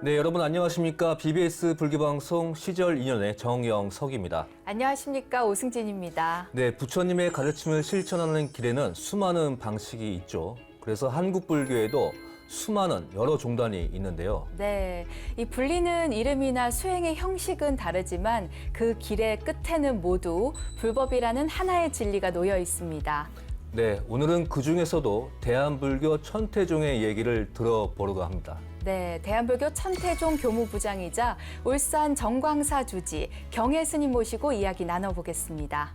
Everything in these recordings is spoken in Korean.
네, 여러분 안녕하십니까? BBS 불교방송 시절 인연의 정영석입니다. 안녕하십니까, 오승진입니다. 네, 부처님의 가르침을 실천하는 길에는 수많은 방식이 있죠. 그래서 한국 불교에도 수많은 여러 종단이 있는데요. 네, 이 불리는 이름이나 수행의 형식은 다르지만 그 길의 끝에는 모두 불법이라는 하나의 진리가 놓여 있습니다. 네, 오늘은 그 중에서도 대한불교 천태종의 얘기를 들어보려고 합니다. 네, 대한불교 천태종 교무부장이자 울산 정광사 주지 경혜 스님 모시고 이야기 나눠보겠습니다.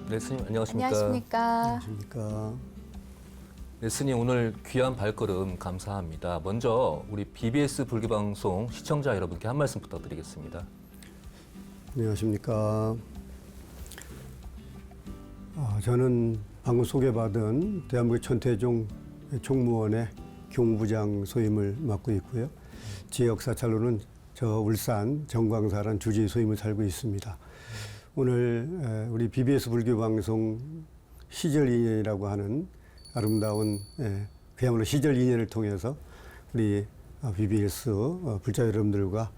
네, 스님 안녕하십니까? 안녕하십니까? 안녕하십니까. 네, 스님 오늘 귀한 발걸음 감사합니다. 먼저 우리 BBS 불교방송 시청자 여러분께 한 말씀 부탁드리겠습니다. 안녕하십니까. 저는 방금 소개받은 대한민국 천태종 총무원의 교무부장 소임을 맡고 있고요. 지역 사찰로는 저 울산 정광사란 주지 소임을 살고 있습니다. 오늘 우리 BBS 불교방송 시절 인연이라고 하는 아름다운 그야말로 시절 인연을 통해서 우리 BBS 불자 여러분들과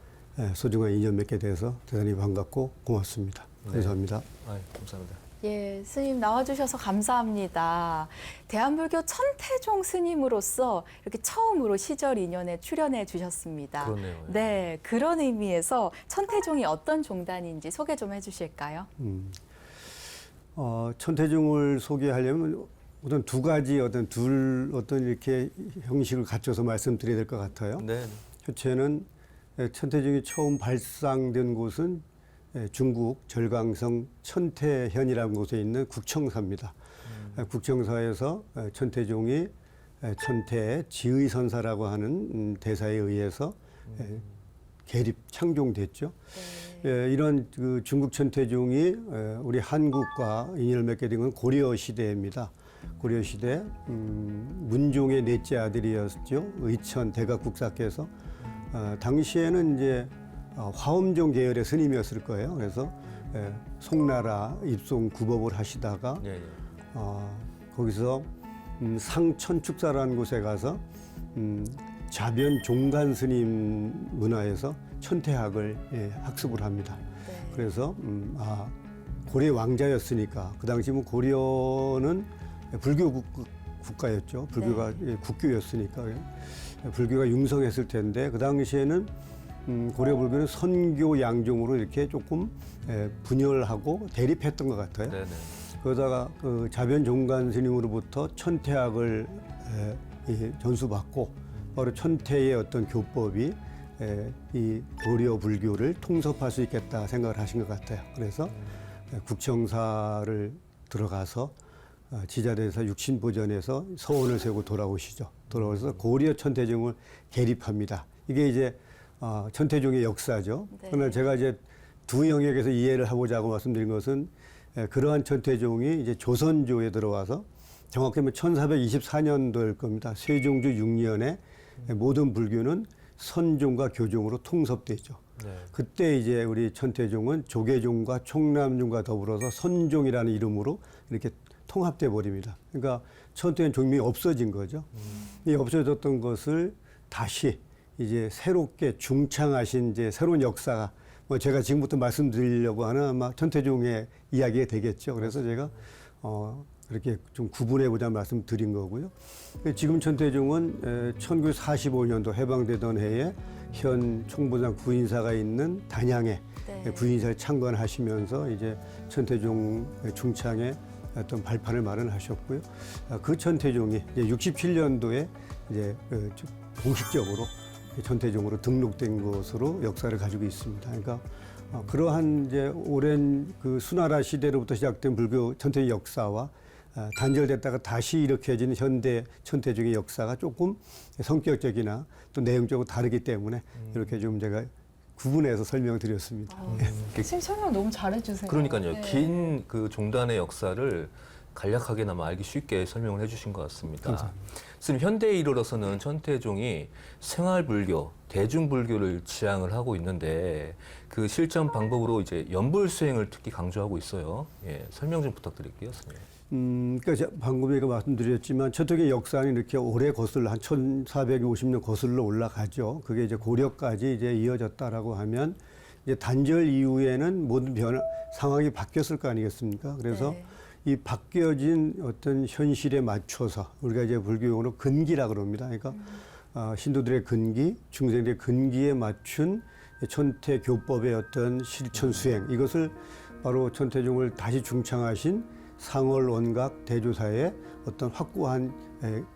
소중한 인연 맺게 돼서 대단히 반갑고 고맙습니다. 감사합니다. 네. 감사합니다. 예, 스님 나와주셔서 감사합니다. 대한불교 천태종 스님으로서 이렇게 처음으로 시절 인연에 출연해 주셨습니다. 그러네요. 네, 그런 의미에서 천태종이 어떤 종단인지 소개 좀 해주실까요? 천태종을 소개하려면 어떤 두 가지 어떤 이렇게 형식을 갖춰서 말씀드려야 될 것 같아요. 네. 첫째는 천태종이 처음 발상된 곳은 중국 절강성 천태현이라는 곳에 있는 국청사입니다. 국청사에서 천태종이 천태 지의선사라고 하는 대사에 의해서 계립 창종됐죠. 이런 그 중국 천태종이 우리 한국과 인연을 맺게 된 건 고려 시대입니다. 고려 시대 문종의 넷째 아들이었죠. 의천 대각국사께서 당시에는 이제 화엄종 계열의 스님이었을 거예요. 그래서 송나라 입송 구법을 하시다가 거기서 상천축사라는 곳에 가서 자변 종간 스님 문화에서 천태학을 학습을 합니다. 네. 그래서 고려 왕자였으니까 그 당시 뭐 고려는 불교 국가였죠. 불교가 국교였으니까 불교가 융성했을 텐데 그 당시에는 고려 불교는 선교 양종으로 이렇게 조금 분열하고 대립했던 것 같아요. 네네. 그러다가 그 자변 종간 스님으로부터 천태학을 전수받고 바로 천태의 어떤 교법이 이 고려 불교를 통섭할 수 있겠다 생각을 하신 것 같아요. 그래서 국청사를 들어가서 지자대에서 육신보전에서 서원을 세우고 돌아오시죠. 돌아오셔서 고려 천태종을 계립합니다. 이게 이제 천태종의 역사죠. 네. 그러나 제가 이제 두 영역에서 이해를 하고자 말씀드린 것은 그러한 천태종이 이제 조선조에 들어와서 정확히 뭐 1424년도일 겁니다. 세종주 6년에 모든 불교는 선종과 교종으로 통섭되죠. 네. 그때 이제 우리 천태종은 조계종과 총남종과 더불어서 선종이라는 이름으로 이렇게 통합돼 버립니다. 그러니까 천태종 종명이 없어진 거죠. 이 없어졌던 것을 다시 이제 새롭게 중창하신 이제 새로운 역사가 뭐 제가 지금부터 말씀드리려고 하는 아마 천태종의 이야기가 되겠죠. 그래서 제가 그렇게 좀 구분해 보자 말씀드린 거고요. 지금 천태종은 1945년도 해방되던 해에 현 총부장 구인사가 있는 단양에 구인사를 창건하시면서 이제 천태종 중창에 어떤 발판을 마련하셨고요. 그 천태종이 이제 67년도에 이제 공식적으로 천태종으로 등록된 것으로 역사를 가지고 있습니다. 그러니까 그러한 이제 오랜 그 수나라 시대로부터 시작된 불교 천태종 역사와 단절됐다가 다시 일으켜진 현대 천태종의 역사가 조금 성격적이나 또 내용적으로 다르기 때문에 이렇게 좀 제가 구분해서 설명을 드렸습니다. 선생님 설명 너무 잘해주세요. 그러니까요. 네. 긴 그 종단의 역사를 간략하게나마 알기 쉽게 설명을 해주신 것 같습니다. 감사합니다. 스님 현대에 이르러서는 천태종이 생활불교 대중불교를 지향을 하고 있는데 그 실천 방법으로 이제 연불 수행을 특히 강조하고 있어요. 예, 설명 좀 부탁드릴게요, 스님. 그러니까 방금 제가 말씀드렸지만 천태교의 역사는 이렇게 오래 거슬러 한 1450년 거슬러 올라가죠. 그게 이제 고려까지 이제 이어졌다라고 하면 이제 단절 이후에는 모든 상황이 바뀌었을 거 아니겠습니까? 그래서 네. 이 바뀌어진 어떤 현실에 맞춰서 우리가 이제 불교용어로 근기라 그럽니다. 그러니까 신도들의 근기, 중생들의 근기에 맞춘 천태교법의 어떤 실천 수행, 이것을 바로 천태종을 다시 중창하신 상월원각 대조사의 어떤 확고한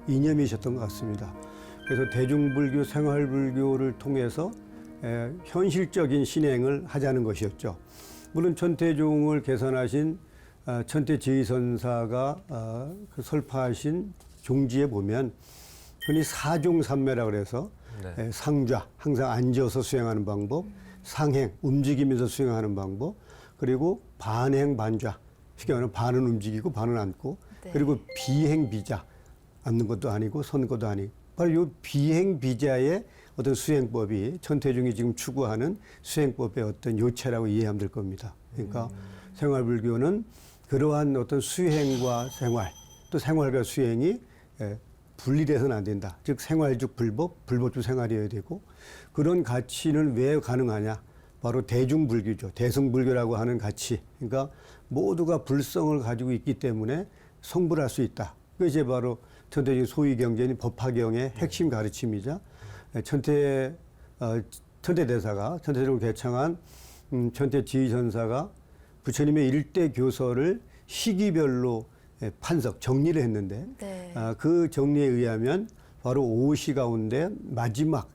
이념이셨던 것 같습니다. 그래서 대중불교, 생활불교를 통해서 현실적인 신행을 하자는 것이었죠. 물론 천태종을 개선하신 천태지휘선사가 그 설파하신 종지에 보면 흔히 사종삼매라 그래서 네. 상좌, 항상 앉아서 수행하는 방법, 상행, 움직이면서 수행하는 방법, 그리고 반행, 반좌, 쉽게 말하면 반은 움직이고 반은 앉고, 네. 그리고 비행, 비자, 앉는 것도 아니고 선 것도 아니고, 바로 이 비행, 비자의 어떤 수행법이 천태종이 지금 추구하는 수행법의 어떤 요체라고 이해하면 될 겁니다. 그러니까 생활불교는 그러한 어떤 수행과 생활, 또 생활과 수행이 분리돼서는 안 된다. 즉 생활적 불법, 불법적 생활이어야 되고, 그런 가치는 왜 가능하냐? 바로 대중불교죠. 대승불교라고 하는 가치. 그러니까 모두가 불성을 가지고 있기 때문에 성불할 수 있다. 그것이 바로 천태적인 소위 경전인 법화경의 핵심 가르침이자 천태대사가 천태종을 개창한 천태지휘선사가 부처님의 일대 교서를 시기별로 판석, 정리를 했는데 네. 그 정리에 의하면 바로 오시 가운데 마지막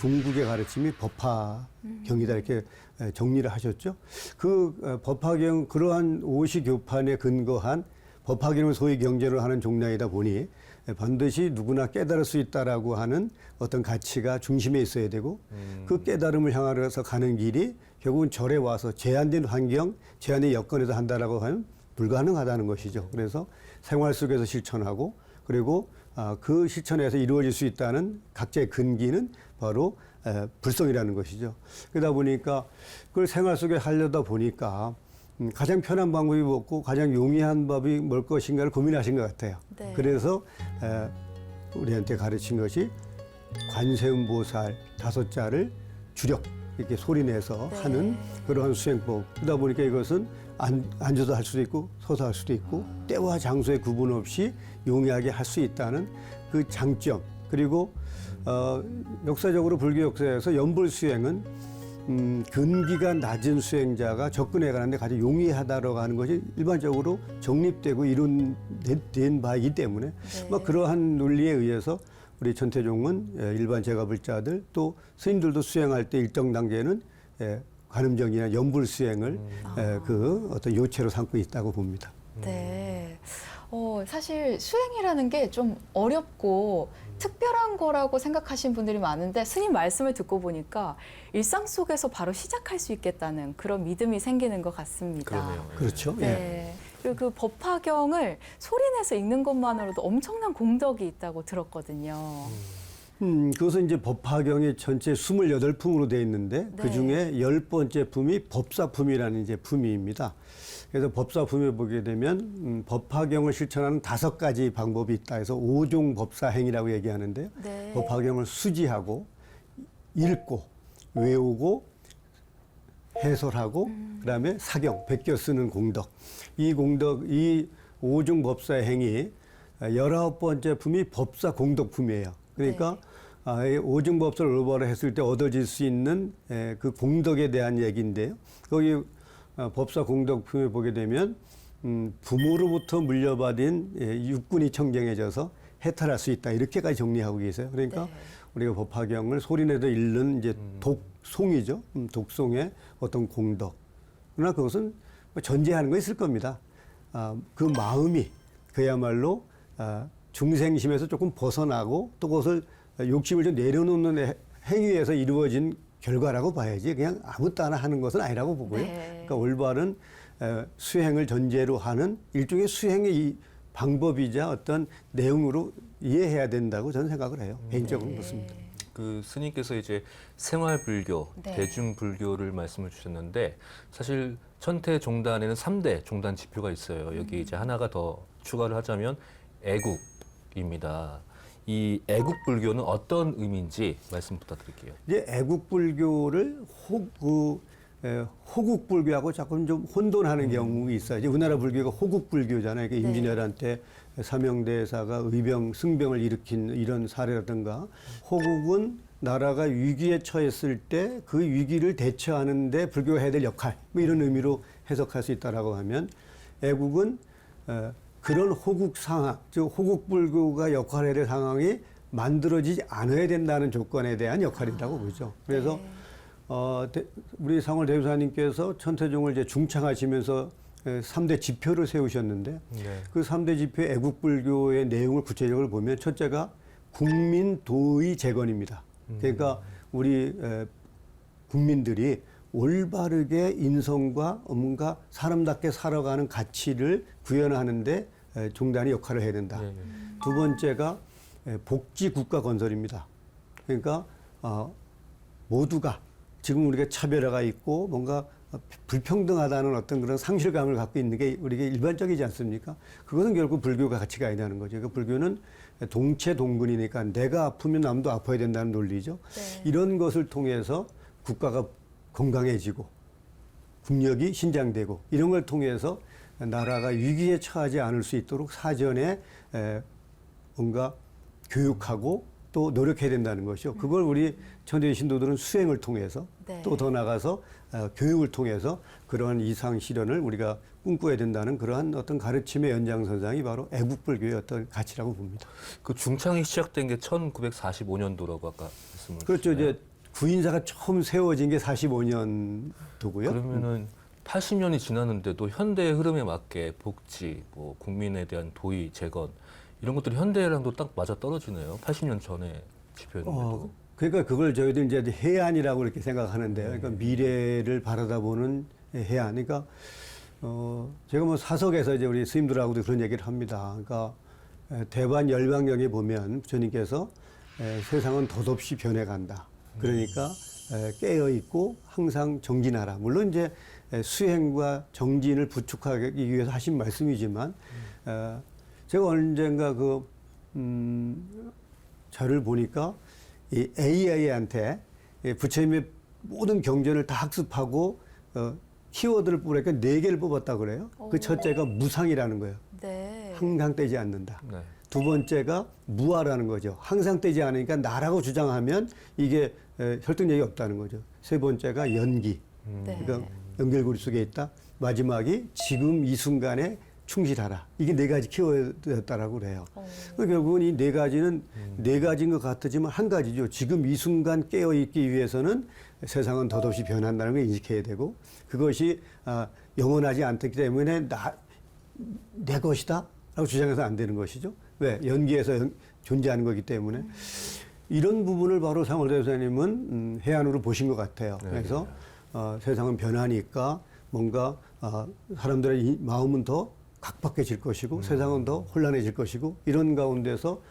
궁극의 가르침이 법화경이다 이렇게 정리를 하셨죠. 그 법화경, 그러한 오시 교판에 근거한 법화경을 소위 경전을 하는 종량이다 보니 반드시 누구나 깨달을 수 있다라고 하는 어떤 가치가 중심에 있어야 되고 그 깨달음을 향하여서 가는 길이 결국은 절에 와서 제한된 환경, 제한된 여건에서 한다라고 하면 불가능하다는 것이죠. 그래서 생활 속에서 실천하고, 그리고 그 실천에서 이루어질 수 있다는 각자의 근기는 바로 불성이라는 것이죠. 그러다 보니까 그걸 생활 속에 하려다 보니까 가장 편한 방법이 뭐고 가장 용이한 법이 뭘 것인가를 고민하신 것 같아요. 네. 그래서 우리한테 가르친 것이 관세음보살 5자를 주력 이렇게 소리내서 네. 하는 그러한 수행법. 그러다 보니까 이것은 앉아서 할 수도 있고 서서 할 수도 있고 때와 장소에 구분 없이 용이하게 할 수 있다는 그 장점. 그리고 역사적으로 불교 역사에서 연불 수행은 근기가 낮은 수행자가 접근해 가는데 가장 용이하다라고 하는 것이 일반적으로 정립되고 이룬된 바이기 때문에 네. 그러한 논리에 의해서 우리 천태종은 일반 제가불자들 또 스님들도 수행할 때 일정 단계는 관음정이나 연불 수행을 그 어떤 요체로 삼고 있다고 봅니다. 네. 사실 수행이라는 게 좀 어렵고 특별한 거라고 생각하신 분들이 많은데 스님 말씀을 듣고 보니까 일상 속에서 바로 시작할 수 있겠다는 그런 믿음이 생기는 것 같습니다. 그러네요. 그렇죠. 예. 네. 그리고 그 법화경을 소리내서 읽는 것만으로도 엄청난 공덕이 있다고 들었거든요. 그것은 이제 법화경이 전체 28품으로 되어 있는데 네. 그 중에 10번째 품이 법사품이라는 이제 품위입니다. 그래서 법사품에 보게 되면 법화경을 실천하는 5가지 방법이 있다 해서 5종 법사행이라고 얘기하는데요. 네. 법화경을 수지하고 읽고 외우고 해설하고 그다음에 사경, 베껴 쓰는 공덕. 이 5종 법사행이 19번째 품이 법사공덕품이에요. 그러니까 이 5종 법사를 올바로 했을 때 얻어질 수 있는 그 공덕에 대한 얘기인데요. 거기 법사공덕품에 보게 되면 부모로부터 물려받은 육군이 청정해져서 해탈할 수 있다. 이렇게까지 정리하고 계세요. 그러니까 네. 우리가 법화경을 소리내도 읽는 이제 독송이죠. 독송의 어떤 공덕. 그러나 그것은 전제하는 거 있을 겁니다. 그 마음이 그야말로 중생심에서 조금 벗어나고 또 그것을 욕심을 좀 내려놓는 행위에서 이루어진 결과라고 봐야지 그냥 아무 따나 하는 것은 아니라고 보고요. 네. 그러니까 올바른 수행을 전제로 하는 일종의 수행의 이 방법이자 어떤 내용으로 이해해야 된다고 저는 생각을 해요. 개인적으로 그렇습니다. 그 스님께서 이제 생활불교, 네. 대중불교를 말씀을 주셨는데 사실 천태종단에는 3대 종단 지표가 있어요. 여기 이제 하나가 더 추가를 하자면 애국입니다. 이 애국불교는 어떤 의미인지 말씀 부탁드릴게요. 이제 애국불교를 호국불교하고 조금 좀 혼돈하는 경우가 있어요. 이제 우리나라 불교가 호국불교잖아요. 그러니까 네. 임진왜란 때 사명대사가 승병을 일으킨 이런 사례라든가, 호국은 나라가 위기에 처했을 때 그 위기를 대처하는데 불교가 해야 될 역할, 뭐 이런 의미로 해석할 수 있다라고 하면, 애국은 그런 호국 상황, 즉 호국불교가 역할을 해야 될 상황이 만들어지지 않아야 된다는 조건에 대한 역할이라고 보죠. 그래서 우리 상월 대우사님께서 천태종을 이제 중창하시면서 3대 지표를 세우셨는데, 네. 그 3대 지표의 애국불교의 내용을 구체적으로 보면, 첫째가 국민 도의 재건입니다. 그러니까 우리 국민들이 올바르게 인성과 뭔가 사람답게 살아가는 가치를 구현하는데 종단이 역할을 해야 된다. 네, 네. 두 번째가 복지 국가 건설입니다. 그러니까 모두가, 지금 우리가 차별화가 있고 뭔가 불평등하다는 어떤 그런 상실감을 갖고 있는 게 우리가 일반적이지 않습니까? 그것은 결국 불교가 가치가 아니라는 거죠. 그러니까 불교는 동체동근이니까 내가 아프면 남도 아파야 된다는 논리죠. 네. 이런 것을 통해서 국가가 건강해지고 국력이 신장되고, 이런 걸 통해서 나라가 위기에 처하지 않을 수 있도록 사전에 뭔가 교육하고 또 노력해야 된다는 것이죠. 그걸 우리 천주교 신도들은 수행을 통해서, 네. 또 더 나가서 교육을 통해서 그러한 이상 실현을 우리가 꿈꿔야 된다는 그러한 어떤 가르침의 연장선상이 바로 애국불교의 어떤 가치라고 봅니다. 그 중창이 시작된 게 1945년도라고 아까 말씀을 그렇죠. 주셨나요? 이제 구인사가 처음 세워진 게 45년도고요. 그러면은 80년이 지났는데도 현대의 흐름에 맞게 복지, 뭐 국민에 대한 도의, 재건 이런 것들이 현대랑도 딱 맞아 떨어지네요. 80년 전에 지표였는데도. 그러니까 그걸 저희들 이제 해안이라고 이렇게 생각하는데요. 그러니까 미래를 바라다보는 해안. 그러니까 제가 뭐 사석에서 이제 우리 스님들하고도 그런 얘기를 합니다. 그러니까 대반 열방경에 보면 부처님께서 세상은 덧없이 변해간다. 그러니까 깨어 있고 항상 정진하라. 물론 이제 수행과 정진을 부축하기 위해서 하신 말씀이지만, 제가 언젠가 자료를 보니까 이 AI한테 부처님의 모든 경전을 다 학습하고 키워드를 뽑으니까 4개를 뽑았다 그래요. 그 첫째가 무상이라는 거예요. 네. 항상 떼지 않는다. 네. 두 번째가 무아라는 거죠. 항상 떼지 않으니까 나라고 주장하면 이게 설득력이 없다는 거죠. 세 번째가 연기. 네. 그러니까 연결고리 속에 있다. 마지막이 지금 이 순간에 충실하라. 이게 4가지 키워드였다라고 그래요. 그러니까 결국은 이 4가지는 4가지인 것 같지만 한 가지죠. 지금 이 순간 깨어있기 위해서는 세상은 덧없이 변한다는 걸 인식해야 되고, 그것이 영원하지 않기 때문에 내 것이다 라고 주장해서 안 되는 것이죠. 왜? 연기에서 존재하는 거기 때문에. 이런 부분을 바로 상월대사님은 해안으로 보신 것 같아요. 네. 그래서 세상은 변하니까 뭔가 사람들의 이 마음은 더 각박해질 것이고 세상은 더 혼란해질 것이고, 이런 가운데서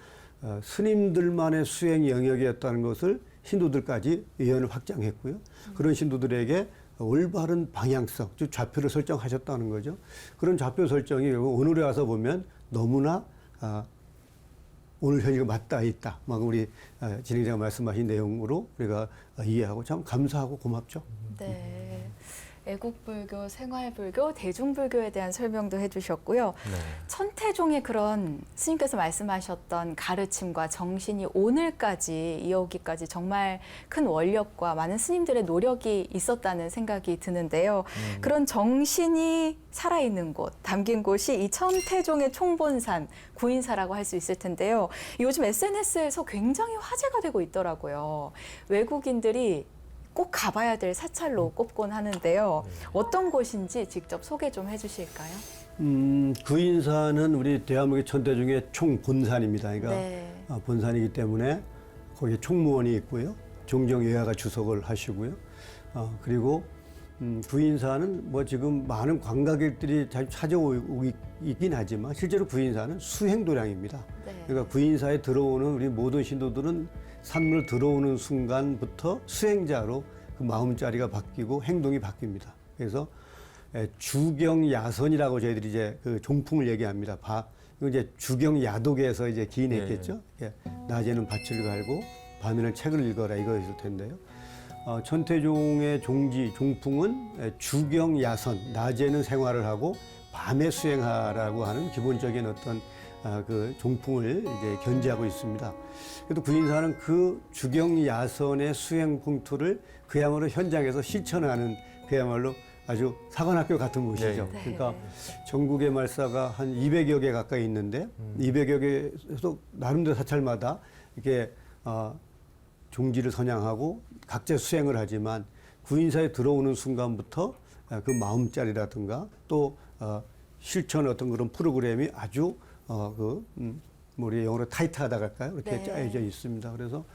스님들만의 수행 영역이었다는 것을 신도들까지 예언을 확장했고요. 그런 신도들에게 올바른 방향성, 즉 좌표를 설정하셨다는 거죠. 그런 좌표 설정이 결국 오늘에 와서 보면 너무나 오늘 현실과 맞닿아 있다. 막 우리 진행자가 말씀하신 내용으로 우리가 이해하고 참 감사하고 고맙죠. 네. 애국불교, 생활불교, 대중불교에 대한 설명도 해주셨고요. 네. 천태종의 그런 스님께서 말씀하셨던 가르침과 정신이 오늘까지 이어오기까지 정말 큰 원력과 많은 스님들의 노력이 있었다는 생각이 드는데요. 그런 정신이 살아있는 곳, 담긴 곳이 이 천태종의 총본산, 구인사라고 할 수 있을 텐데요. 요즘 SNS에서 굉장히 화제가 되고 있더라고요. 외국인들이 꼭 가봐야 될 사찰로 꼽곤 하는데요. 어떤 곳인지 직접 소개 좀 해주실까요? 구인사는 우리 대한민국 천태종의 총본산입니다. 그러니까 네. 본산이기 때문에 거기에 총무원이 있고요. 종정 여야가 주석을 하시고요. 그리고 구인사는 뭐 지금 많은 관광객들이 잘 찾아오긴 하지만 실제로 구인사는 수행도량입니다. 네. 그러니까 구인사에 들어오는 우리 모든 신도들은 산물 들어오는 순간부터 수행자로 그 마음자리가 바뀌고 행동이 바뀝니다. 그래서 주경야선이라고 저희들이 이제 그 종풍을 얘기합니다. 이거 이제 주경야독에서 이제 기인했겠죠. 낮에는 밭을 갈고 밤에는 책을 읽어라 이거였을 텐데요. 천태종의 종풍은 주경야선, 낮에는 생활을 하고 밤에 수행하라고 하는 기본적인 어떤 그 종풍을 이제 견지하고 있습니다. 그래도 구인사는 그 주경야선의 수행 풍토를 그야말로 현장에서 실천하는 그야말로 아주 사관학교 같은 곳이죠. 네. 그러니까 전국의 말사가 한 200여 개 가까이 있는데 200여 개에서 나름대로 사찰마다 이렇게 종지를 선양하고 각자 수행을 하지만 구인사에 들어오는 순간부터 그 마음자리라든가 또 실천 어떤 그런 프로그램이 아주 우리 영어로 타이트하다 할까요? 이렇게 네. 짜여져 있습니다. 그래서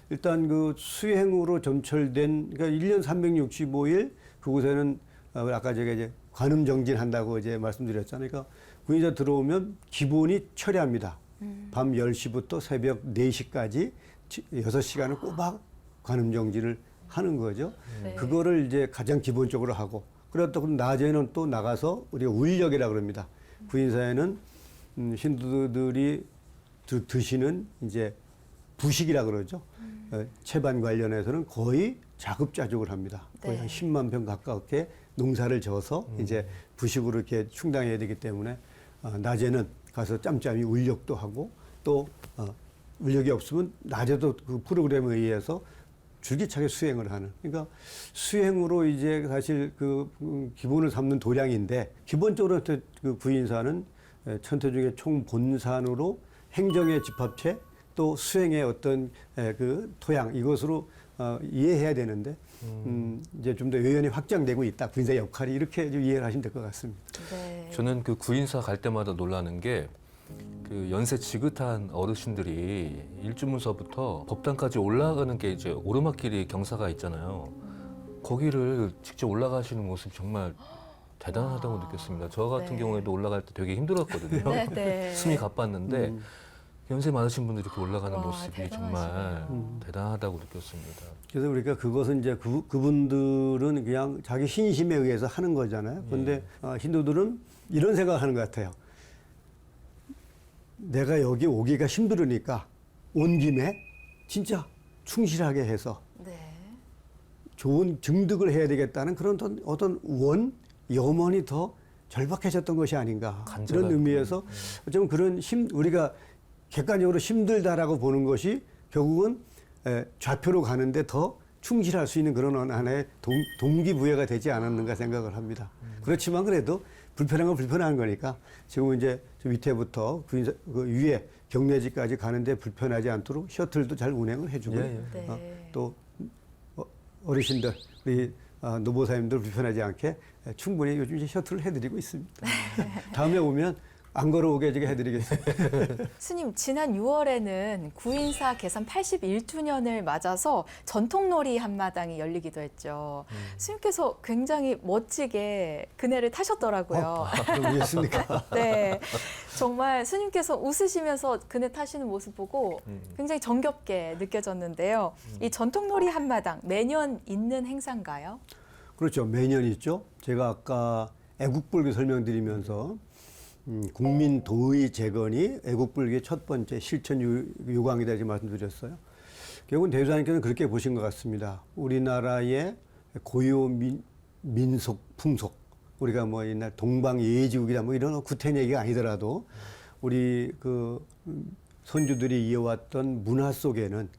일단 그 수행으로 점철된 그러니까 1년 365일 그곳에는 아까 제가 이제 관음정진한다고 이제 말씀드렸잖아요. 그러니까 구인사 들어오면 기본이 철야입니다. 밤 10시부터 새벽 4시까지 6시간을 꼬박 관음정진을 하는 거죠. 네. 그거를 이제 가장 기본적으로 하고 그러다 또 낮에는 또 나가서 우리가 울력이라고 그럽니다. 구인사에는 신도들이 드시는 이제 부식이라 그러죠. 채반 관련해서는 거의 자급자족을 합니다. 거의 한 네. 10만 평 가깝게 농사를 져서 이제 부식으로 이렇게 충당해야 되기 때문에 낮에는 가서 짬짬이 울력도 하고 또 울력이 없으면 낮에도 그 프로그램에 의해서 줄기차게 수행을 하는. 그러니까 수행으로 이제 사실 그 기본을 삼는 도량인데 기본적으로 그 구인사는 천태중의 총본산으로 행정의 집합체 또 수행의 어떤 그 토양 이것으로 이해해야 되는데 이제 좀 더 외연히 확장되고 있다. 구인사의 역할이 이렇게 좀 이해를 하시면 될 것 같습니다. 네. 저는 그 구인사 갈 때마다 놀라는 게 그 연세 지긋한 어르신들이 일주문서부터 법당까지 올라가는 게 이제 오르막길이 경사가 있잖아요. 거기를 직접 올라가시는 모습이 정말 대단하다고 느꼈습니다. 저 같은 네. 경우에도 올라갈 때 되게 힘들었거든요. 네, 네. 숨이 가빴는데 연세 많으신 분들이 이렇게 올라가는 와, 모습이 정말 대단하시네요. 대단하다고 느꼈습니다. 그래서 우리가 그것은 이제 그분들은 그냥 자기 신심에 의해서 하는 거잖아요. 그런데 힌두들은 이런 생각을 하는 것 같아요. 내가 여기 오기가 힘들으니까 온 김에 진짜 충실하게 해서 네. 좋은 증득을 해야 되겠다는 그런 어떤 염원이 더 절박해졌던 것이 아닌가. 간절한, 이런 의미에서 좀 그런 우리가 객관적으로 힘들다라고 보는 것이 결국은 좌표로 가는데 더 충실할 수 있는 그런 하나의 동기부여가 되지 않았는가 생각을 합니다. 그렇지만 그래도 불편한 건 불편한 거니까 지금 이제 저 밑에부터 그 위에 경내지까지 가는데 불편하지 않도록 셔틀도 잘 운행을 해주고 예, 예. 네. 또 어르신들 우리 노보사님들 불편하지 않게 충분히 요즘 이제 셔틀을 해드리고 있습니다. 다음에 오면 안 걸어오게 해드리겠습니다. 스님, 지난 6월에는 구인사 개선 81주년을 맞아서 전통놀이 한마당이 열리기도 했죠. 스님께서 굉장히 멋지게 그네를 타셨더라고요. 그러겠습니까? 네, 정말 스님께서 웃으시면서 그네 타시는 모습 보고 굉장히 정겹게 느껴졌는데요. 이 전통놀이 한마당 매년 있는 행사인가요? 그렇죠. 매년 있죠. 제가 아까 애국불교 설명드리면서 국민 도의 재건이 애국불교의 첫 번째 실천 요강이다 이렇게 말씀드렸어요. 결국은 대주사님께서는 그렇게 보신 것 같습니다. 우리나라의 고유 민속 풍속, 우리가 뭐 옛날 동방예의지국이다 뭐 이런 구태인 얘기가 아니더라도 우리 그 선주들이 이어왔던 문화 속에는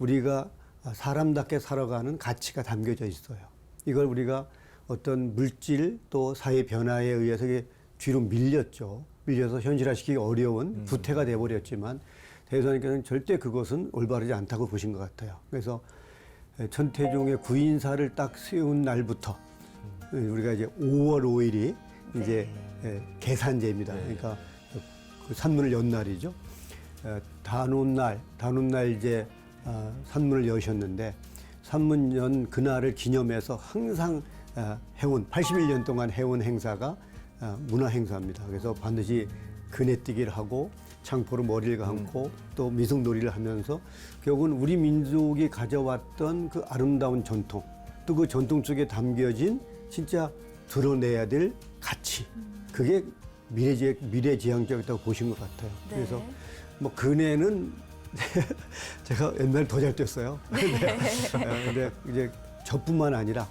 우리가 사람답게 살아가는 가치가 담겨져 있어요. 이걸 우리가 어떤 물질 또 사회 변화에 의해서 뒤로 밀려서 현실화시키기 어려운 부태가 돼버렸지만 대선님께서는 절대 그것은 올바르지 않다고 보신 것 같아요. 그래서 천태종의 구인사를 딱 세운 날부터 우리가 이제 5월 5일이 이제 계산제입니다. 그러니까 그 산문을 연 날이죠. 단오날 이제 산문을 여셨는데 산문 연 그날을 기념해서 항상 해온 81년 동안 해온 행사가 문화 행사입니다. 그래서 반드시 그네뛰기를 하고 창포로 머리를 감고 또 미성놀이를 하면서 결국은 우리 민족이 가져왔던 그 아름다운 전통 또 그 전통 속에 담겨진 진짜 드러내야 될 가치 그게 미래지향적이라고 보신 것 같아요. 네. 그래서 뭐 그네는 제가 옛날에 더 잘 뛰었어요. 근데 이제 저뿐만 아니라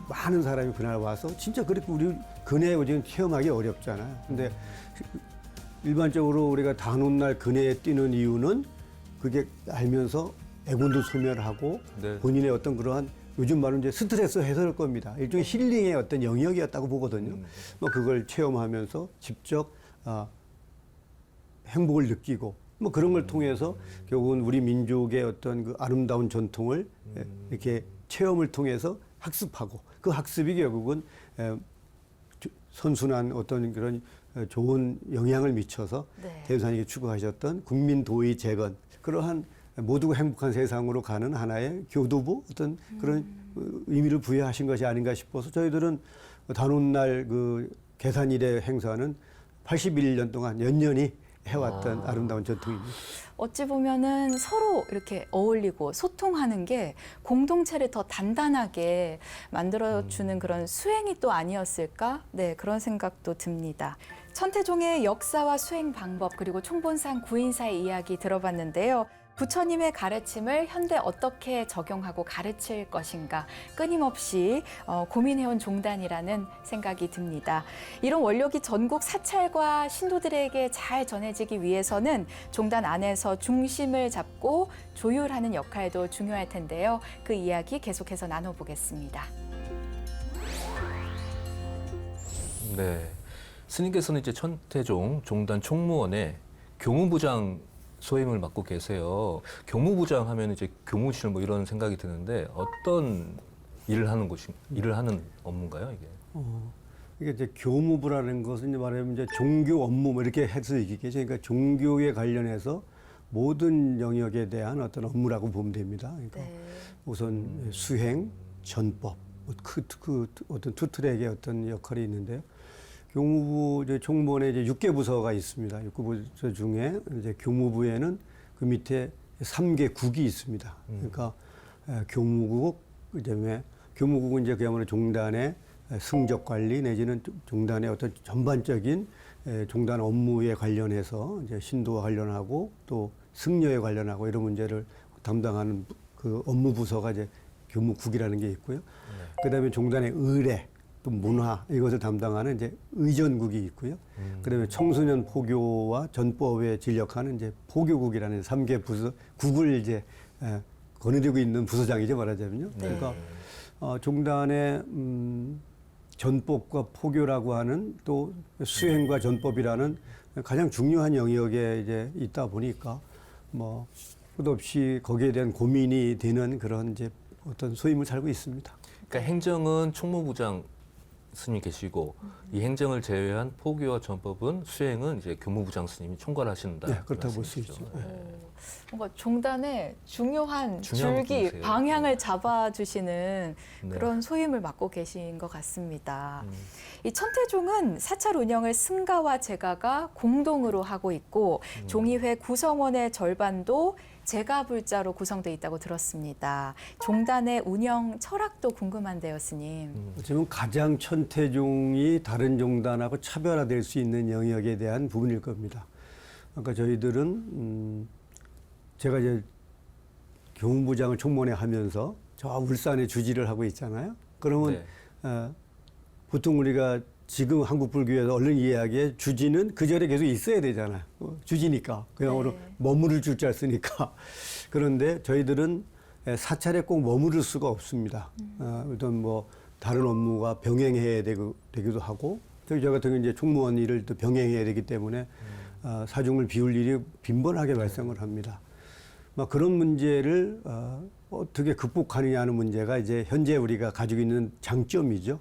많은 사람이 그날 와서 진짜 그렇게 우리 그네 지금 체험하기 어렵잖아요. 근데 일반적으로 우리가 단오날 그네에 뛰는 이유는 그게 알면서 애곤도 소멸하고 네. 본인의 어떤 그러한 요즘 말로 이제 스트레스 해소할 겁니다. 일종의 힐링의 어떤 영역이었다고 보거든요. 뭐 그걸 체험하면서 직접 행복을 느끼고 뭐 그런 걸 통해서 결국은 우리 민족의 어떤 그 아름다운 전통을 이렇게 체험을 통해서 학습하고 그 학습이 결국은 선순환 어떤 그런 좋은 영향을 미쳐서 네. 대우사님이 추구하셨던 국민 도의 재건 그러한 모두가 행복한 세상으로 가는 하나의 교두보 어떤 그런 의미를 부여하신 것이 아닌가 싶어서 저희들은 단오날 그 계산일의 행사는 81년 동안 연년히 해왔던 아름다운 전통입니다. 어찌 보면은 서로 이렇게 어울리고 소통하는 게 공동체를 더 단단하게 만들어주는 그런 수행이 또 아니었을까? 네, 그런 생각도 듭니다. 천태종의 역사와 수행 방법 그리고 총본산 구인사의 이야기 들어봤는데요. 부처님의 가르침을 현대 어떻게 적용하고 가르칠 것인가 끊임없이 고민해온 종단이라는 생각이 듭니다. 이런 원력이 전국 사찰과 신도들에게 잘 전해지기 위해서는 종단 안에서 중심을 잡고 조율하는 역할도 중요할 텐데요. 그 이야기 계속해서 나눠보겠습니다. 네. 스님께서는 이제 천태종 종단 총무원의 교무부장 소임을 맡고 계세요. 교무부장 하면 이제 교무실 뭐 이런 생각이 드는데 어떤 일을 하는 업무인가요, 이게? 이게 이제 교무부라는 것은 이제 말하면 이제 종교 업무 뭐 이렇게 해서 얘기겠죠. 그러니까 종교에 관련해서 모든 영역에 대한 어떤 업무라고 보면 됩니다. 그러니까 네. 우선 수행, 전법, 그 어떤 두 트랙의 어떤 역할이 있는데요. 교무부 이제 총무원에 이제 6개 부서가 있습니다. 6개 부서 중에 이제 교무부에는 그 밑에 3개 국이 있습니다. 그러니까 교무국, 그다음에 교무국은 이제 그야말로 종단의 승적 관리 내지는 종단의 어떤 전반적인 종단 업무에 관련해서 이제 신도와 관련하고 또 승려에 관련하고 이런 문제를 담당하는 그 업무 부서가 이제 교무국이라는 게 있고요. 그다음에 종단의 의례 또 문화 이것을 담당하는 이제 의전국이 있고요. 그다음에 청소년 포교와 전법에 진력하는 이제 포교국이라는 3개 부서 국을 이제 거느리고 있는 부서장이죠 말하자면요. 네. 그러니까 종단의 전법과 포교라고 하는 또 수행과 전법이라는 가장 중요한 영역에 이제 있다 보니까 뭐 끝없이 거기에 대한 고민이 되는 그런 이제 어떤 소임을 살고 있습니다. 그러니까 행정은 총무부장 스님이 계시고 이 행정을 제외한 포교와 전법은 수행은 이제 교무부장 스님이 총괄하신다. 네, 그렇다고 볼 수 말씀이시죠. 있죠. 네. 뭔가 종단의 중요한 중요한 줄기, 분이세요. 방향을 잡아주시는 네. 그런 소임을 맡고 계신 것 같습니다. 이 천태종은 사찰 운영을 승가와 제가가 공동으로 하고 있고 종의회 구성원의 절반도 제가불자로 구성되어 있다고 들었습니다. 종단의 운영 철학도 궁금한데요, 스님. 지금 가장 천태종이 다른 종단하고 차별화될 수 있는 영역에 대한 부분일 겁니다. 그러니까 저희들은 제가 이제 교무부장을 총무원에 하면서 저 울산에 주지를 하고 있잖아요. 그러면 네. 보통 우리가 지금 한국 불교에서 얼른 이야기해 주지는 그 자리에 계속 있어야 되잖아요. 주지니까 그야말로 네. 머무를 줄 줄 쓰니까. 그런데 저희들은 사찰에 꼭 머무를 수가 없습니다. 어떤 뭐 다른 업무가 병행해야 되기도 하고, 저 같은 경우는 이제 총무원 일을 또 병행해야 되기 때문에 사중을 비울 일이 빈번하게 발생을 합니다. 막 그런 문제를 어떻게 극복하느냐 하는 문제가 이제 현재 우리가 가지고 있는 장점이죠.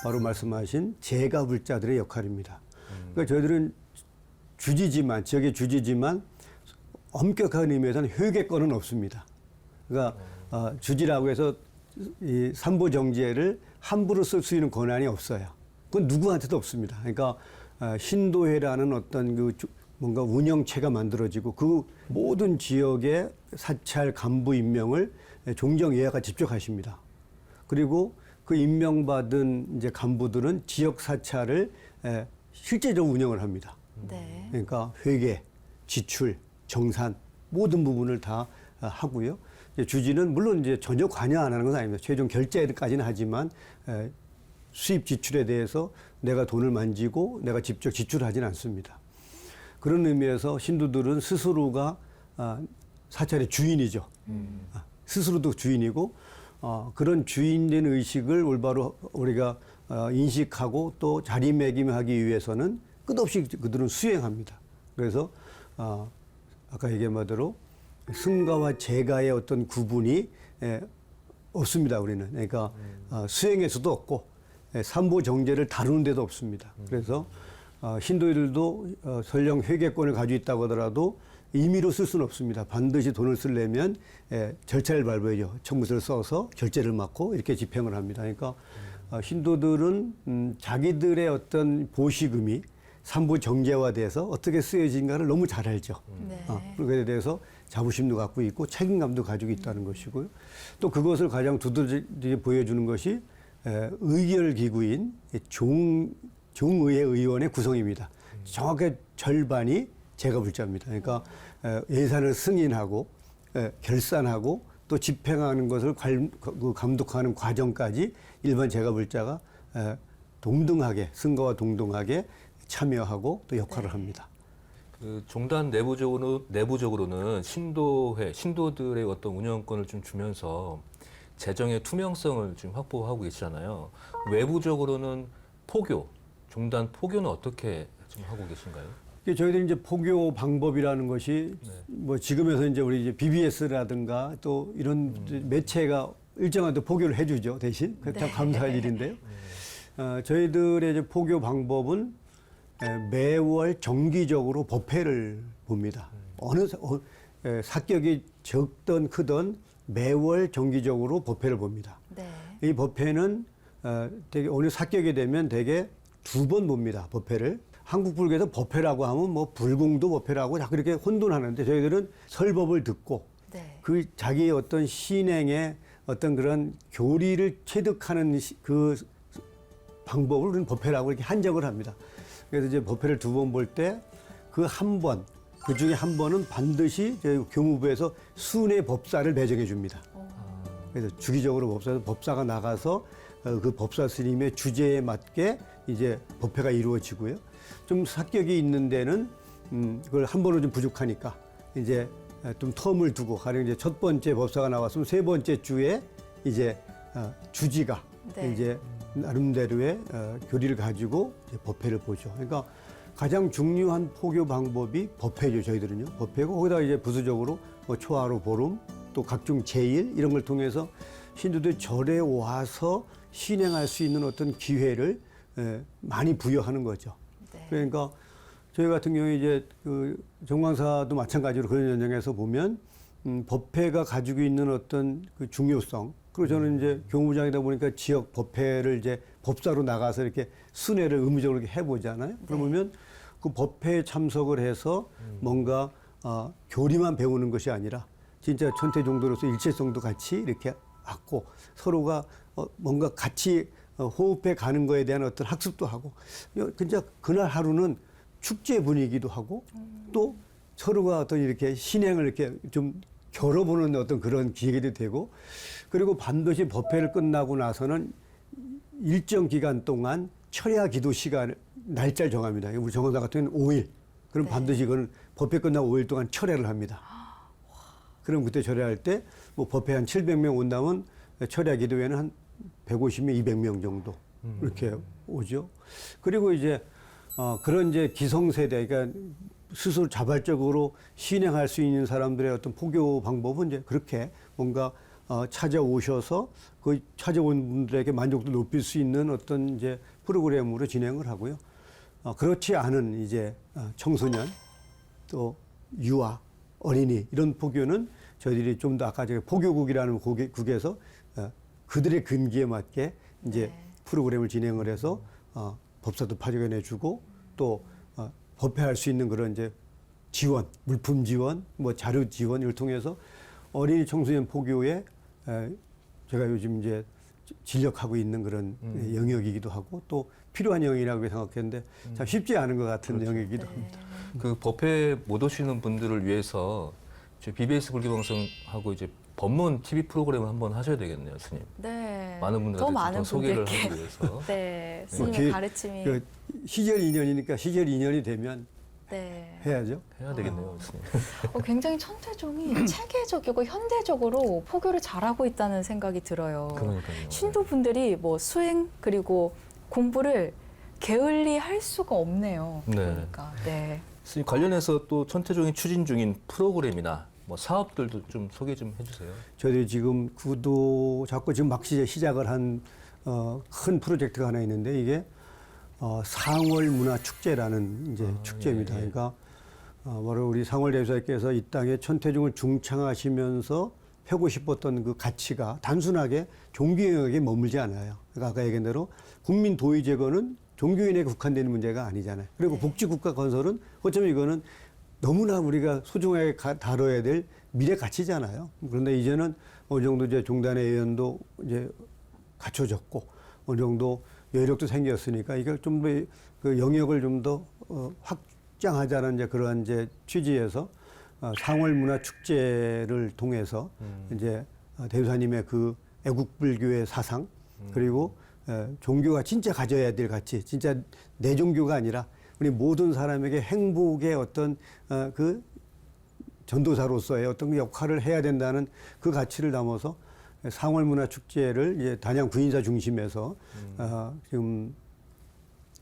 바로 말씀하신 제가불자들의 역할입니다. 그러니까 저희들은 주지지만, 지역의 주지지만 엄격한 의미에서는 회계권은 없습니다. 그러니까 주지라고 해서 이 삼보정제를 함부로 쓸 수 있는 권한이 없어요. 그건 누구한테도 없습니다. 그러니까 신도회라는 어떤 그 뭔가 운영체가 만들어지고 그 모든 지역의 사찰 간부 임명을 종정예하가 직접 하십니다. 그리고 그 임명받은 이제 간부들은 지역 사찰을 실제적으로 운영을 합니다. 네. 그러니까 회계, 지출, 정산 모든 부분을 다 하고요. 주지는 물론 이제 전혀 관여 안 하는 건 아닙니다. 최종 결제까지는 하지만 수입 지출에 대해서 내가 돈을 만지고 내가 직접 지출하지는 않습니다. 그런 의미에서 신도들은 스스로가 사찰의 주인이죠. 스스로도 주인이고 그런 주인된 의식을 올바로 우리가 인식하고 또 자리매김하기 위해서는 끝없이 그들은 수행합니다. 그래서 아까 얘기한 바대로 승가와 제가의 어떤 구분이 없습니다. 우리는 그러니까 수행에서도 없고 삼보 정제를 다루는 데도 없습니다. 그래서 신도들도 설령 회계권을 가지고 있다고 하더라도 임의로 쓸 수는 없습니다. 반드시 돈을 쓰려면 절차를 밟아야죠. 청구서를 써서 결제를 맡고 이렇게 집행을 합니다. 그러니까 신도들은 자기들의 어떤 보시금이 삼보 정제화돼서 어떻게 쓰여진가를 너무 잘 알죠. 네. 그에 대해서 자부심도 갖고 있고 책임감도 가지고 있다는 것이고요. 또 그것을 가장 두드러지게 보여주는 것이 의결기구인 종의회 의원의 구성입니다. 정확히 절반이 제가불자입니다. 그러니까 예산을 승인하고 결산하고 또 집행하는 것을 감독하는 과정까지 일반 제가불자가 동등하게 승가와 동등하게 참여하고 또 역할을 합니다. 그 종단 내부적으로는 신도회, 신도들의 어떤 운영권을 좀 주면서 재정의 투명성을 지금 확보하고 계시잖아요. 외부적으로는 포교, 종단 포교는 어떻게 지금 하고 계신가요? 저희들이 이제 포교 방법이라는 것이 뭐 지금에서 이제 우리 이제 BBS라든가 또 이런 매체가 일정한 또 포교를 해주죠 대신 그 참 감사할 일인데요. 저희들의 이제 포교 방법은 매월 정기적으로 법회를 봅니다. 어느 사격이 적든 크든 매월 정기적으로 법회를 봅니다. 네. 이 법회는 되게 어느 사격이 되면 되게 2번 봅니다. 법회를. 한국 불교에서 법회라고 하면 뭐 불공도 법회라고 자꾸 이렇게 혼돈하는데 저희들은 설법을 듣고 네. 그 자기의 어떤 신행의 어떤 그런 교리를 체득하는 그 방법을 우리는 법회라고 이렇게 한정을 합니다. 그래서 이제 법회를 2번 볼 때 그 한 번, 그 중에 한 번은 반드시 저희 교무부에서 순회 법사를 배정해 줍니다. 그래서 주기적으로 법사가 나가서 그 법사 스님의 주제에 맞게 이제 법회가 이루어지고요. 좀 사격이 있는 데는 그걸 한 번은 좀 부족하니까 이제 좀 텀을 두고 가령 이제 첫 번째 법사가 나왔으면 세 번째 주에 이제 주지가 네. 이제 나름대로의 교리를 가지고 이제 법회를 보죠. 그러니까 가장 중요한 포교 방법이 법회죠. 저희들은요. 법회고 거기다 이제 부수적으로 뭐 초하루 보름 또 각종 제일 이런 걸 통해서 신도들 절에 와서 신행할 수 있는 어떤 기회를 많이 부여하는 거죠. 네. 그러니까 저희 같은 경우에 이제 그 정광사도 마찬가지로 그런 현장에서 보면 법회가 가지고 있는 어떤 그 중요성 그리고 저는 이제 교무부장이다 보니까 지역 법회를 이제 법사로 나가서 이렇게 순회를 의무적으로 이렇게 해보잖아요. 그러면 그 법회에 참석을 해서 뭔가 교리만 배우는 것이 아니라 진짜 천태종도로서 일체성도 같이 이렇게 갖고 서로가 뭔가 같이 호흡해 가는 거에 대한 어떤 학습도 하고 진짜 그날 하루는 축제 분위기도 하고 또 서로가 어떤 이렇게 신행을 이렇게 좀 겨뤄보는 어떤 그런 기회도 되고 그리고 반드시 법회를 끝나고 나서는 일정 기간 동안 철야 기도 시간 날짜를 정합니다. 우리 정원사 같은 경우는 5일. 그럼 네. 반드시 그건 법회 끝나고 5일 동안 철야를 합니다. 그럼 그때 철야할 때 뭐 법회 한 700명 온다면 철야 기도회는 한 150명, 200명 정도 이렇게 오죠. 그리고 이제 그런 이제 기성세대, 그러니까 스스로 자발적으로 신행할 수 있는 사람들의 어떤 포교 방법은 이제 그렇게 뭔가 찾아오셔서 그 찾아온 분들에게 만족도 높일 수 있는 어떤 이제 프로그램으로 진행을 하고요. 그렇지 않은 이제 청소년 또 유아 어린이 이런 포교는 저희들이 좀 더 아까 제가 포교국이라는 국에서 그들의 근기에 맞게 이제 네. 프로그램을 진행을 해서 법사도 파견해주고 또 법회할 수 있는 그런 이제 지원, 물품 지원, 뭐 자료 지원을 통해서 어린이 청소년 포교에 제가 요즘 이제 진력하고 있는 그런 영역이기도 하고 또 필요한 영역이라고 생각했는데 참 쉽지 않은 것 같은 영역이기도 합니다. 그 법회 못 오시는 분들을 위해서 저희 BBS 불교방송하고 이제 법문 TV 프로그램을 한번 하셔야 되겠네요, 스님. 네. 많은 더 분들한테 많은 더 소개를 분들께. 하기 위해서. 네. 뭐 스님의 가르침이. 그 시절 인연이니까 시절 인연이 되면 네. 해야죠. 해야 되겠네요, 스님. 굉장히 천태종이 체계적이고 현대적으로 포교를 잘하고 있다는 생각이 들어요. 그러니까요. 신도분들이 뭐 수행 그리고 공부를 게을리 할 수가 없네요. 네. 그러니까. 네. 스님 관련해서 또 천태종이 추진 중인 프로그램이나 뭐 사업들도 좀 소개 좀 해주세요. 저희들이 지금 자꾸 지금 막 시작을 한 큰 프로젝트가 하나 있는데 이게 상월 문화 축제라는 이제 축제입니다. 예, 예. 그러니까 바로 우리 상월 대주사께서 이 땅에 천태종을 중창하시면서 펴고 싶었던 그 가치가 단순하게 종교 영역에 머물지 않아요. 그러니까 아까 얘기한 대로 국민 도의 제거는 종교인에게 국한되는 문제가 아니잖아요. 그리고 복지국가 건설은 어쩌면 이거는 너무나 우리가 소중하게 다뤄야 될 미래 가치잖아요. 그런데 이제는 어느 정도 이제 종단의 의원도 이제 갖춰졌고 어느 정도 여력도 생겼으니까 이걸 좀 더 그 영역을 좀 더 확장하자는 이제 그러한 이제 취지에서 상월 문화 축제를 통해서 이제 대주사님의 그 애국불교의 사상 그리고 종교가 진짜 가져야 될 가치, 진짜 내 종교가 아니라 우리 모든 사람에게 행복의 어떤 그 전도사로서의 어떤 그 역할을 해야 된다는 그 가치를 담아서 상월 문화 축제를 이제 단양 구인사 중심에서 지금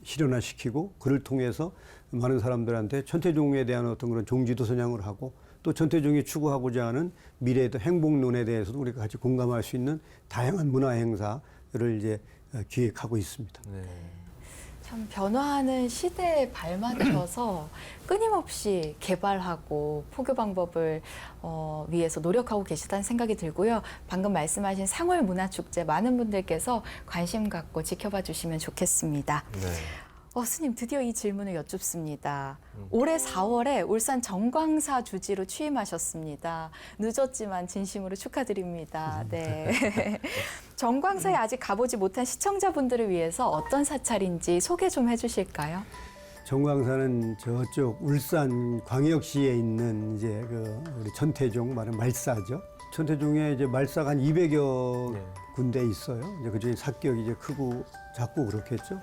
실현화시키고 그를 통해서 많은 사람들한테 천태종에 대한 어떤 그런 종지도 선양을 하고 또 천태종이 추구하고자 하는 미래의 행복론에 대해서도 우리가 같이 공감할 수 있는 다양한 문화 행사를 이제 기획하고 있습니다. 네. 참 변화하는 시대에 발맞춰서 끊임없이 개발하고 포교 방법을 위해서 노력하고 계시다는 생각이 들고요. 방금 말씀하신 상월 문화축제 많은 분들께서 관심 갖고 지켜봐 주시면 좋겠습니다. 네. 스님 드디어 이 질문을 여쭙습니다. 올해 4월에 울산 정광사 주지로 취임하셨습니다. 늦었지만 진심으로 축하드립니다. 네. 정광사에 아직 가보지 못한 시청자분들을 위해서 어떤 사찰인지 소개 좀 해주실까요? 정광사는 저쪽 울산 광역시에 있는 이제 그 우리 천태종 말은 말사죠. 천태종에 이제 말사가 한 200여 네. 군데 있어요. 이제 그중에 사격이 이제 크고 작고 그렇겠죠.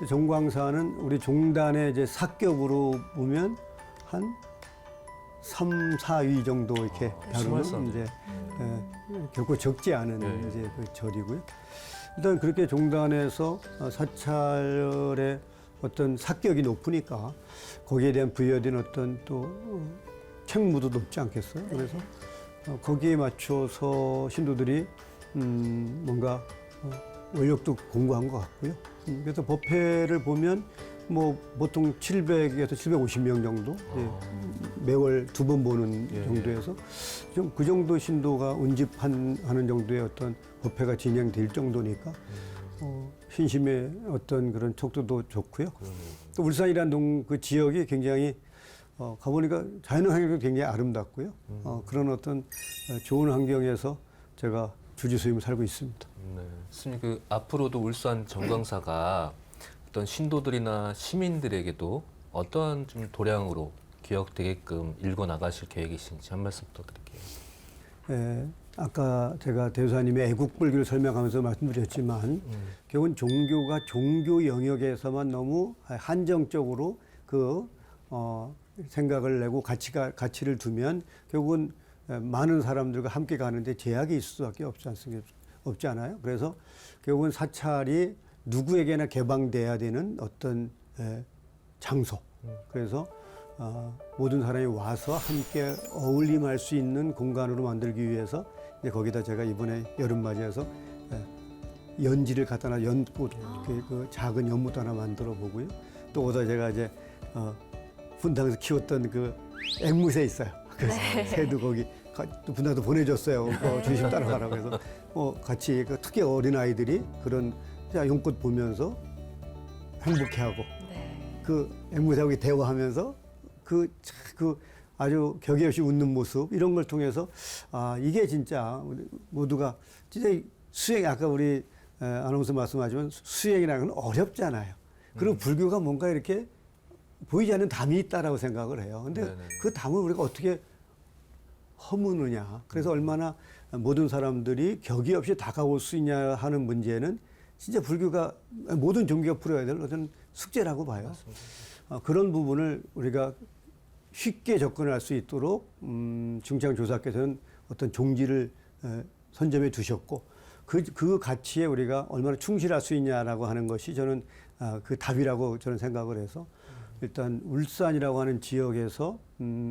정광사는 우리 종단의 이제 사격으로 보면 한 3, 4위 정도 이렇게 다루는 심할싸네. 이제 결코 적지 않은 네. 이제 그 절이고요. 일단 그렇게 종단에서 사찰의 어떤 사격이 높으니까 거기에 대한 부여된 어떤 또 책무도 높지 않겠어요. 그래서 거기에 맞춰서 신도들이 뭔가 원력도 공고한 것 같고요. 그래서 법회를 보면 뭐 보통 700에서 750명 정도 매월 2번 보는 예, 정도에서 좀 그 정도 신도가 운집하는 정도의 어떤 법회가 진행될 정도니까 신심의 어떤 그런 척도도 좋고요. 또 울산이라는 그 지역이 굉장히 가보니까 자연 환경도 굉장히 아름답고요. 그런 어떤 좋은 환경에서 제가 주지스님을 살고 있습니다. 네. 스님 그 앞으로도 울산 정광사가 어떤 신도들이나 시민들에게도 어떠한 좀 도량으로 기억되게끔 읽어 나가실 계획이신지 한 말씀 부탁드릴게요. 아까 제가 대주사님의 애국불교를 설명하면서 말씀드렸지만 결국은 종교가 종교 영역에서만 너무 한정적으로 그 생각을 내고 가치를 두면 결국은 많은 사람들과 함께 가는데 제약이 있을 수밖에 없지 않아요. 그래서 결국은 사찰이 누구에게나 개방돼야 되는 어떤 장소. 그래서 모든 사람이 와서 함께 어울림할 수 있는 공간으로 만들기 위해서 이제 거기다 제가 이번에 여름 맞이해서 연지를 갖다 놔 연꽃 그 작은 연못도 하나 만들어 보고요. 또 거기다 제가 이제 분당에서 키웠던 그 앵무새 있어요. 그래서 새도 거기 분나도 보내줬어요. 주심 따라가라고 해서 같이 같이 어린 아이들이 그런 연꽃 보면서 행복해하고 그 앵무새하고 대화하면서 그 아주 격이 없이 웃는 모습 이런 걸 통해서 이게 진짜 우리 모두가 진짜 수행 아까 우리 아나운서 말씀하지만 수행이라는 건 어렵잖아요. 그리고 불교가 뭔가 이렇게 보이지 않는 담이 있다라고 생각을 해요. 근데 네네. 그 담을 우리가 어떻게 허무느냐. 그래서 얼마나 모든 사람들이 격이 없이 다가올 수 있냐 하는 문제는 진짜 불교가 모든 종교가 풀어야 될 어떤 숙제라고 봐요. 그런 부분을 우리가 쉽게 접근할 수 있도록 중창조사께서는 어떤 종지를 선점해 두셨고 그 가치에 우리가 얼마나 충실할 수 있냐라고 하는 것이 저는 그 답이라고 저는 생각을 해서 일단 울산이라고 하는 지역에서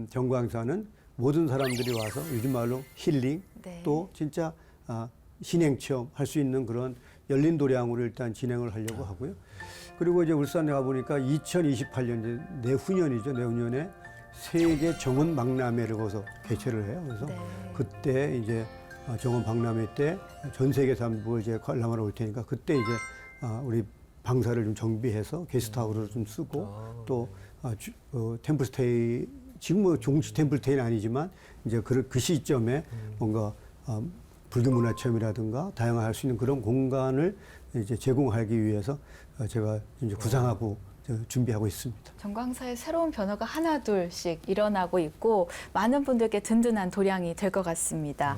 정광사는 모든 사람들이 와서 요즘 말로 힐링 또 진짜 신행 체험 할 수 있는 그런 열린 도량으로 일단 진행을 하려고 하고요. 그리고 이제 울산에 가보니까 2028년 이제 내후년이죠. 내후년에 세계 정원 박람회를 거기서 개최를 해요. 그래서 그때 이제 정원 박람회 때 전 세계 사람들 이제 관람하러 올 테니까 그때 이제 우리 방사를 좀 정비해서 게스트하우스로 좀 쓰고 또 템플스테이 지금 뭐 종식 템플스테이는 아니지만 이제 그 시점에 뭔가 불교 문화 체험이라든가 다양한 할 수 있는 그런 공간을 이제 제공하기 위해서 제가 이제 구상하고 준비하고 있습니다. 정광사의 새로운 변화가 하나 둘씩 일어나고 있고 많은 분들께 든든한 도량이 될 것 같습니다.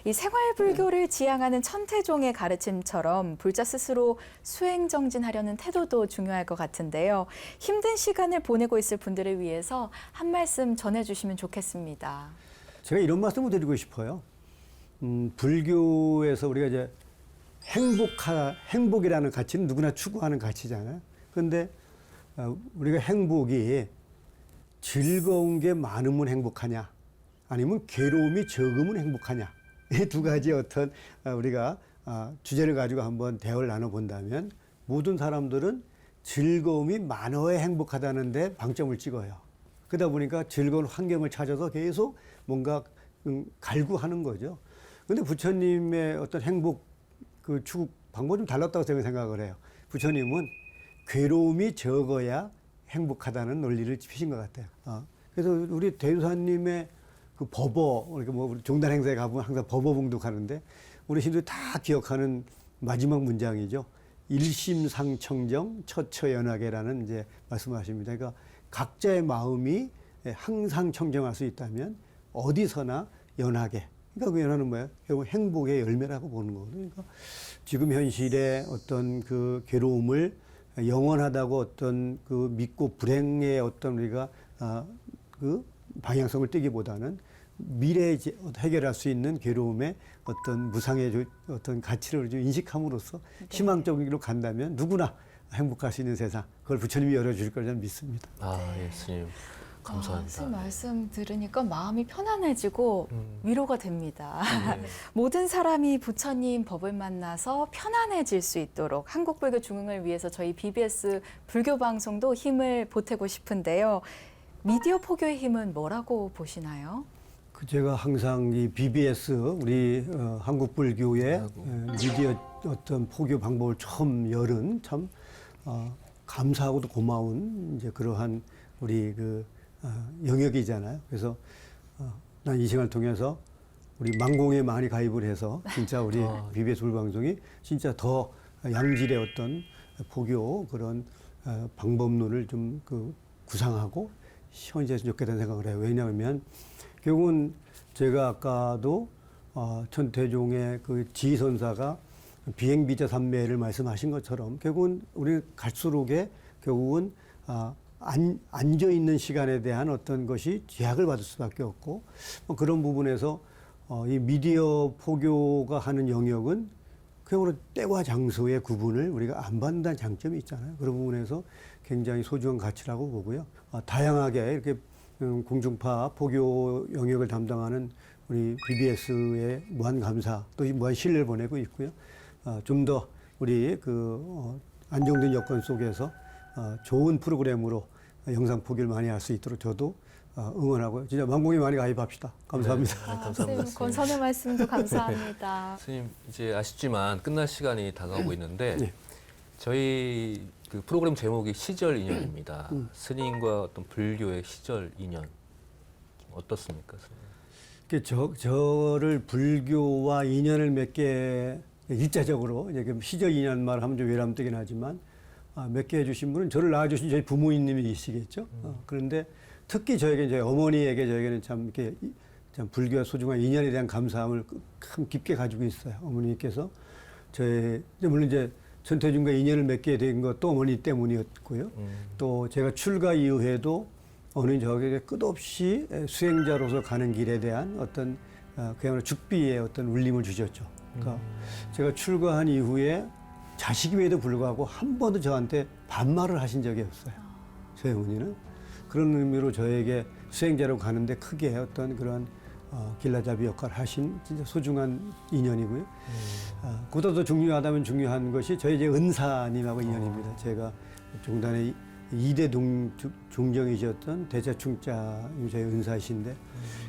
이 생활불교를 지향하는 천태종의 가르침처럼 불자 스스로 수행정진하려는 태도도 중요할 것 같은데요. 힘든 시간을 보내고 있을 분들을 위해서 한 말씀 전해주시면 좋겠습니다. 제가 이런 말씀을 드리고 싶어요. 불교에서 우리가 이제 행복이라는 가치는 누구나 추구하는 가치잖아요. 그런데 우리가 행복이 즐거운 게 많으면 행복하냐, 아니면 괴로움이 적으면 행복하냐. 이 두 가지 어떤 우리가 주제를 가지고 한번 대화를 나눠본다면 모든 사람들은 즐거움이 많아야 행복하다는데 방점을 찍어요. 그러다 보니까 즐거운 환경을 찾아서 계속 뭔가 갈구하는 거죠. 근데 부처님의 어떤 행복 그 추구 방법이 좀 달랐다고 생각을 해요. 부처님은 괴로움이 적어야 행복하다는 논리를 펴신 것 같아요. 그래서 우리 대유사님의 그 법어, 그러니까 뭐 우리 종단 행사에 가보면 항상 법어 봉독하는데 우리 신도들이 다 기억하는 마지막 문장이죠. 일심상청정 처처연하게라는 이제 말씀하십니다. 그러니까 각자의 마음이 항상 청정할 수 있다면 어디서나 연하게. 그러니까 그 연하는 뭐예요? 결국 행복의 열매라고 보는 거거든요. 그러니까 지금 현실의 어떤 그 괴로움을 영원하다고 어떤 그 믿고 불행의 어떤 우리가 그 방향성을 띠기보다는 미래에 해결할 수 있는 괴로움의 어떤 무상의 어떤 가치를 좀 인식함으로써 희망적으로 간다면 누구나 행복할 수 있는 세상, 그걸 부처님이 열어주실 걸 저는 믿습니다. 예, 스님. 감사합니다. 스님 말씀 들으니까 마음이 편안해지고 위로가 됩니다. 모든 사람이 부처님 법을 만나서 편안해질 수 있도록 한국불교 중흥을 위해서 저희 BBS 불교방송도 힘을 보태고 싶은데요. 미디어 포교의 힘은 뭐라고 보시나요? 제가 항상 이 BBS 우리 한국불교의 미디어 어떤 포교 방법을 처음 열은 참 감사하고도 고마운 이제 그러한 우리 그 영역이잖아요. 그래서 난 이 시간을 통해서 우리 망공에 많이 가입을 해서 진짜 우리 BBS 불방송이 진짜 더 양질의 어떤 포교 그런 방법론을 좀 그 구상하고 시원해졌으면 좋겠다는 생각을 해요. 왜냐하면 결국은 제가 아까도 천태종의 그 지선사가 비행비자 삼매를 말씀하신 것처럼 결국은 우리 갈수록에 결국은 앉아 있는 시간에 대한 어떤 것이 제약을 받을 수밖에 없고 그런 부분에서 이 미디어 포교가 하는 영역은 그야말로 때와 장소의 구분을 우리가 안 받는다는 장점이 있잖아요. 그런 부분에서 굉장히 소중한 가치라고 보고요. 다양하게 이렇게 공중파 포교 영역을 담당하는 우리 BBS의 무한 감사 또 무한 신뢰를 보내고 있고요. 좀 더 우리 그 안정된 여건 속에서 좋은 프로그램으로 영상 포교를 많이 할 수 있도록 저도 응원하고요. 진짜 만공이 많이 가입합시다. 감사합니다. 네, 감사합니다. 선생님, 권선의 말씀도 감사합니다. 스님 이제 아쉽지만 끝날 시간이 다가오고 있는데 네. 저희 그 프로그램 제목이 시절 인연입니다. 스님과 어떤 불교의 시절 인연 좀 어떻습니까, 스님? 저를 불교와 인연을 맺게 일자적으로 이제 그 시절 인연 말을 하면 좀 외람되긴 하지만 맺게 해주신 분은 저를 낳아주신 저희 부모님이시겠죠. 그런데 특히 저에게 이제 어머니에게 저에게는 참 이렇게 참 불교와 소중한 인연에 대한 감사함을 참 깊게 가지고 있어요. 어머니께서 물론 이제 천태중과 인연을 맺게 된 것도 어머니 때문이었고요. 또 제가 출가 이후에도 어머니 저에게 끝없이 수행자로서 가는 길에 대한 어떤 그야말로 죽비의 어떤 울림을 주셨죠. 그러니까 제가 출가한 이후에 자식임에도 불구하고 한 번도 저한테 반말을 하신 적이 없어요. 저희 어머니는. 그런 의미로 저에게 수행자로 가는데 크게 어떤 그런 길라잡이 역할을 하신 진짜 소중한 인연이고요. 그보다 더 중요하다면 중요한 것이 저희 이제 은사님하고 인연입니다. 제가 종단의 2대 종정이셨던 대자충자님 저희 은사이신데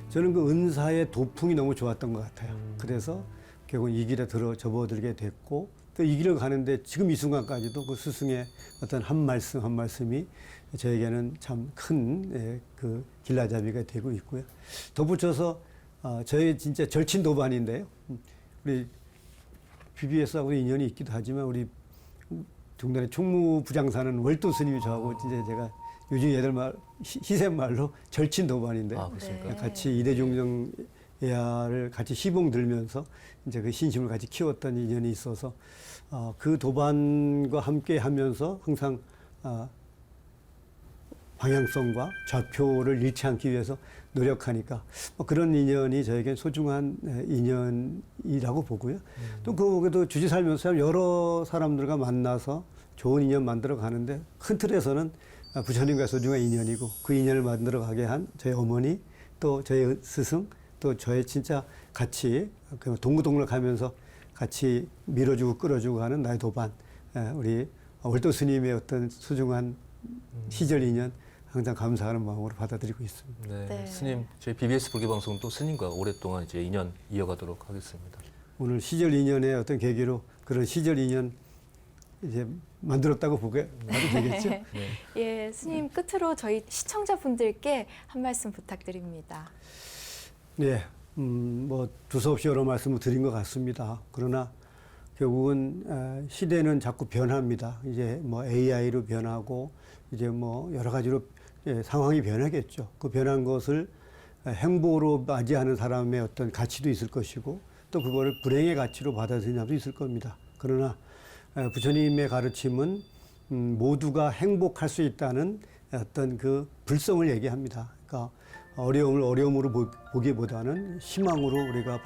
저는 그 은사의 도풍이 너무 좋았던 것 같아요. 그래서 결국 이 길에 접어들게 됐고 또 이 길을 가는데 지금 이 순간까지도 그 스승의 어떤 한 말씀 한 말씀이 저에게는 참 큰 그 길라잡이가 되고 있고요. 덧붙여서 저의 진짜 절친 도반인데요. 우리 BBS하고 인연이 있기도 하지만 우리 종단의 총무부장사는 월도 스님이 저하고 진짜 제가 요즘 애들 말 희생말로 절친 도반인데 그렇습니까? 네. 같이 이대종정 예하를 같이 시봉 들면서 이제 그 신심을 같이 키웠던 인연이 있어서 그 도반과 함께 하면서 항상 방향성과 좌표를 잃지 않기 위해서 노력하니까 그런 인연이 저에겐 소중한 인연이라고 보고요. 또 그것도 주지 살면서 여러 사람들과 만나서 좋은 인연 만들어 가는데 큰 틀에서는 부처님과 소중한 인연이고 그 인연을 만들어 가게 한 저희 어머니 또 저희 스승 또 저의 진짜 같이 동고동락하면서 같이 밀어주고 끌어주고 하는 나의 도반 우리 월도 스님의 어떤 소중한 시절 인연 항상 감사하는 마음으로 받아들이고 있습니다. 네, 네. 스님 저희 BBS 불교방송도 스님과 오랫동안 이제 인연 이어가도록 하겠습니다. 오늘 시절 인연의 어떤 계기로 그런 시절 인연 이제 만들었다고 봐도 되겠죠? 네. 예, 스님 끝으로 저희 시청자분들께 한 말씀 부탁드립니다. 네, 뭐 두서없이 여러 말씀을 드린 것 같습니다. 그러나 결국은 시대는 자꾸 변합니다. 이제 뭐 AI로 변하고 이제 뭐 여러 가지로 상황이 변하겠죠. 그 변한 것을 행보로 맞이하는 사람의 어떤 가치도 있을 것이고 또 그거를 불행의 가치로 받아들이는 사람도 있을 겁니다. 그러나 부처님의 가르침은 모두가 행복할 수 있다는 어떤 그 불성을 얘기합니다. 그러니까 어려움을 어려움으로 보기보다는 희망으로 우리가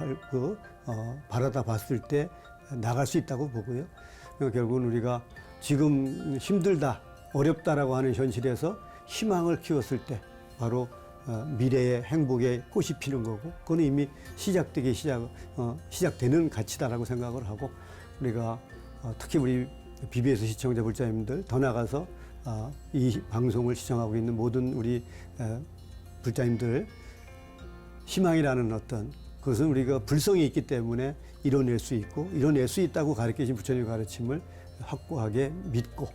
바라다 봤을 때 나갈 수 있다고 보고요. 그러니까 결국은 우리가 지금 힘들다, 어렵다라고 하는 현실에서 희망을 키웠을 때 바로 미래의 행복의 꽃이 피는 거고 그건 이미 시작되는 가치다라고 생각을 하고 우리가 특히 우리 BBS 시청자 불자님들 더 나아가서 이 방송을 시청하고 있는 모든 우리 불자님들 희망이라는 어떤 그것은 우리가 불성이 있기 때문에 이뤄낼 수 있고 이뤄낼 수 있다고 가르치신 부처님의 가르침을 확고하게 믿고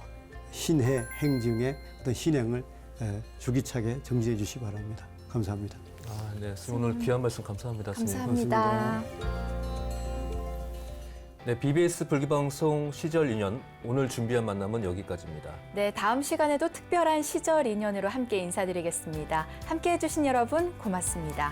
신해 행증의 어떤 신행을 주기차게 정지해 주시기 바랍니다. 감사합니다. 네, 스님 오늘 귀한 말씀 감사합니다. 스님. 감사합니다. 네, BBS 불교방송 시절 인연 오늘 준비한 만남은 여기까지입니다. 네, 다음 시간에도 특별한 시절 인연으로 함께 인사드리겠습니다. 함께 해주신 여러분 고맙습니다.